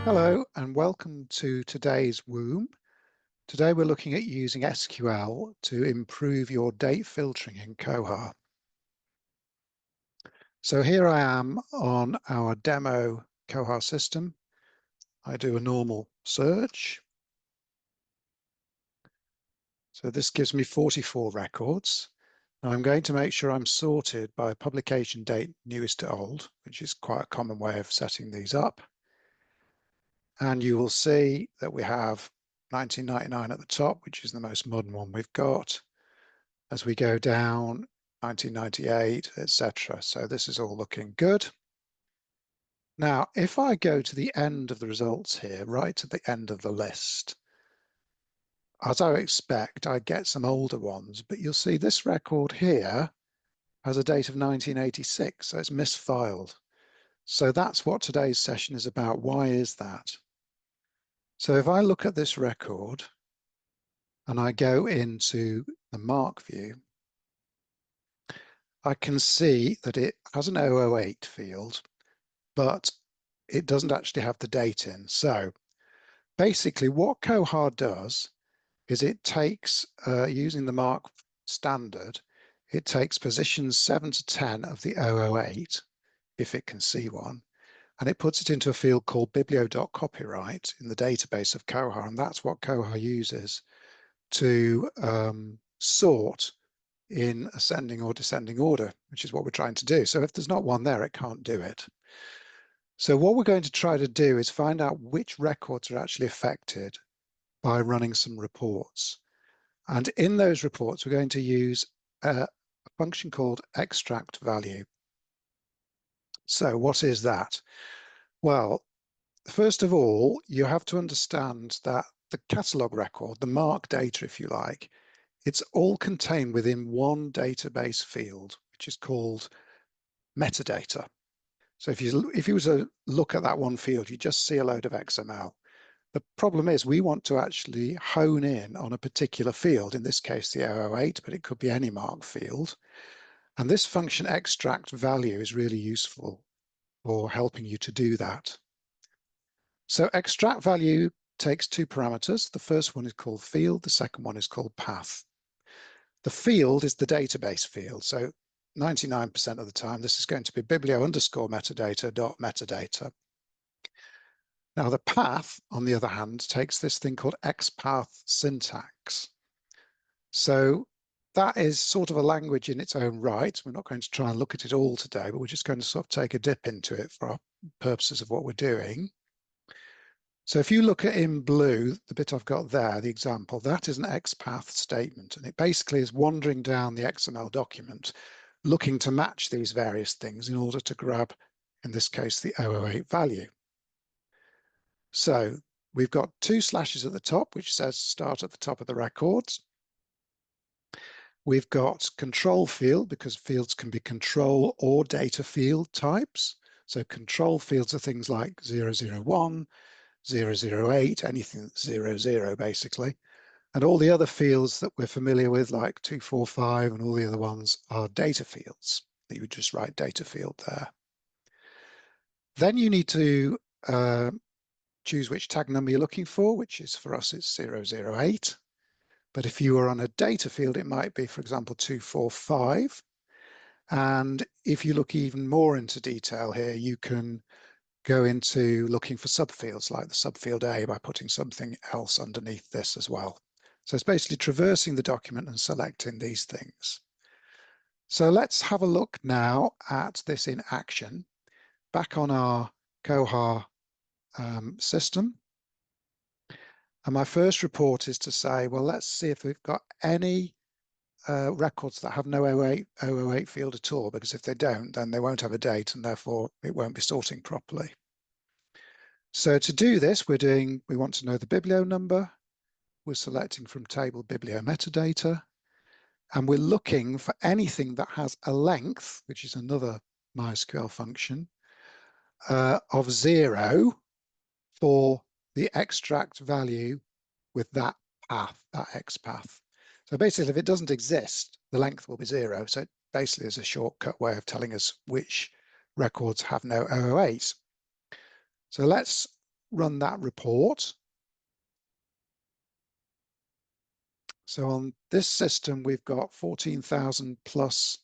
Hello and welcome to today's WOOM. Today we're looking at using SQL to improve your date filtering in Koha. So here I am on our demo Koha system. I do a normal search. So this gives me 44 records. Now I'm going to make sure I'm sorted by publication date newest to old, which is quite a common way of setting these up. And you will see that we have 1999 at the top, which is the most modern one we've got. As we go down, 1998, etc. So this is all looking good. Now, if I go to the end of the results here, right to the end of the list, as I expect, I get some older ones, but you'll see this record here has a date of 1986, so it's misfiled. So that's what today's session is about. Why is that? So if I look at this record and I go into the mark view, I can see that it has an 008 field, but it doesn't actually have the date in. So basically what Koha does is it takes, using the mark standard, it takes positions 7 to 10 of the 008, if it can see one, and it puts it into a field called biblio.copyright in the database of Koha, and that's what Koha uses to sort in ascending or descending order, which is what we're trying to do. So if there's not one there, it can't do it. So what we're going to try to do is find out which records are actually affected by running some reports. And in those reports, we're going to use a function called extract value. So what is that? Well, first of all, you have to understand that the catalogue record, the mark data, if you like, it's all contained within one database field, which is called metadata. So if you were to look at that one field, you just see a load of XML. The problem is we want to actually hone in on a particular field, in this case the 008, but it could be any mark field. And this function extract value is really useful for helping you to do that. So extract value takes two parameters. The first one is called field, the second one is called path. The field is the database field. So 99% of the time, this is going to be biblio_metadata.metadata. Now the path, on the other hand, takes this thing called XPath syntax. So that is sort of a language in its own right. We're not going to try and look at it all today, but we're just going to sort of take a dip into it for our purposes of what we're doing. So if you look at in blue, the bit I've got there, the example, that is an XPath statement. And it basically is wandering down the XML document, looking to match these various things in order to grab, in this case, the 008 value. So we've got two slashes at the top, which says start at the top of the records. We've got control field, because fields can be control or data field types. So control fields are things like 001, 008, anything that's 00 basically. And all the other fields that we're familiar with, like 245 and all the other ones, are data fields. You would just write data field there. Then you need to choose which tag number you're looking for, which is, for us, it's 008. But if you were on a data field, it might be, for example, 245. And if you look even more into detail here, you can go into looking for subfields like the subfield A by putting something else underneath this as well. So it's basically traversing the document and selecting these things. So let's have a look now at this in action. Back on our Koha system. And my first report is to say, well, let's see if we've got any records that have no 008 field at all, because if they don't, then they won't have a date and therefore it won't be sorting properly. So to do this, we want to know the biblio number. We're selecting from table biblio metadata, and we're looking for anything that has a length, which is another MySQL function, of 0 for the extract value with that path, that XPath. So basically, if it doesn't exist, the length will be 0. So it basically is a shortcut way of telling us which records have no 008. So let's run that report. So on this system, we've got 14,000 plus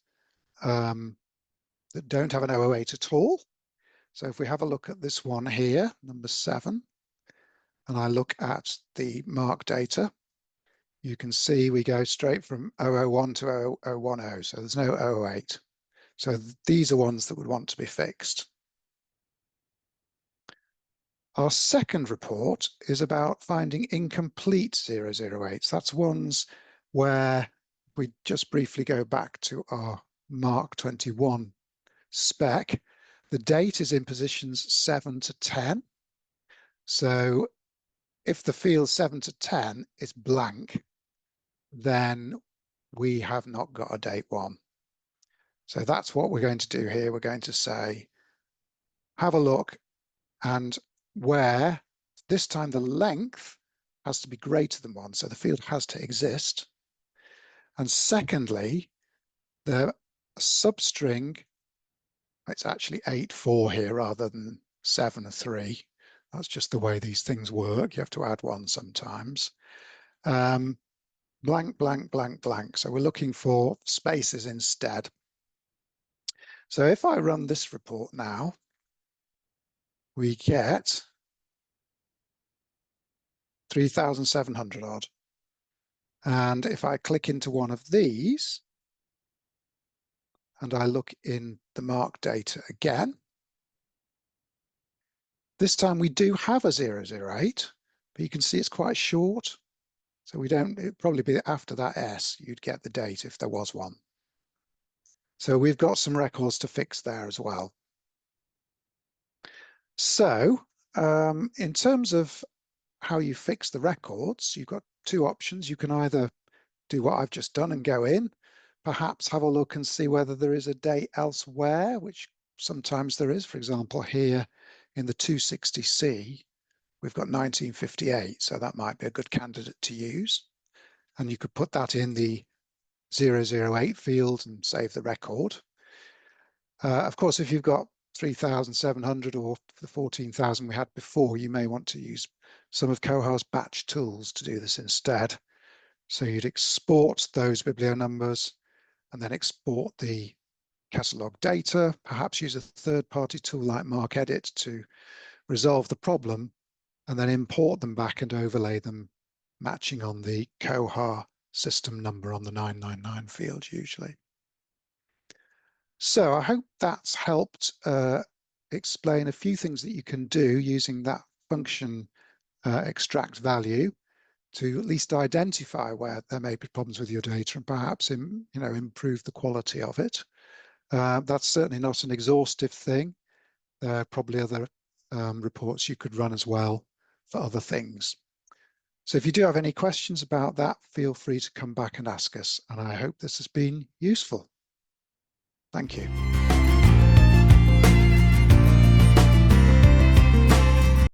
that don't have an 008 at all. So if we have a look at this one here, number 7, and I look at the mark data, you can see we go straight from 001 to 0010. So there's no 008. So these are ones that would want to be fixed. Our second report is about finding incomplete 008s. That's ones where we just briefly go back to our Mark 21 spec. The date is in positions 7 to 10. So if the field 7 to 10 is blank, then we have not got a date 1. So that's what we're going to do here. We're going to say, have a look, and where this time the length has to be greater than 1. So the field has to exist. And secondly, the substring, it's actually 8-4 here rather than 7-3. That's just the way these things work. You have to add 1 sometimes. Blank, blank, blank, blank. So we're looking for spaces instead. So if I run this report now, we get 3,700 odd. And if I click into one of these, and I look in the mark data again, this time we do have a 008, but you can see it's quite short. So we don't, it'd probably be after that S, you'd get the date if there was one. So we've got some records to fix there as well. So in terms of how you fix the records, you've got 2 options. You can either do what I've just done and go in, perhaps have a look and see whether there is a date elsewhere, which sometimes there is. For example, here in the 260C, we've got 1958, so that might be a good candidate to use. And you could put that in the 008 field and save the record. Of course, if you've got 3,700 or the 14,000 we had before, you may want to use some of Koha's batch tools to do this instead. So you'd export those biblio numbers and then export the catalogue data, perhaps use a third-party tool like MarkEdit to resolve the problem, and then import them back and overlay them, matching on the Koha system number on the 999 field usually. So I hope that's helped explain a few things that you can do using that function extract value to at least identify where there may be problems with your data and perhaps improve the quality of it. That's certainly not an exhaustive thing. There are probably other reports you could run as well for other things. So if you do have any questions about that, feel free to come back and ask us. And I hope this has been useful. Thank you.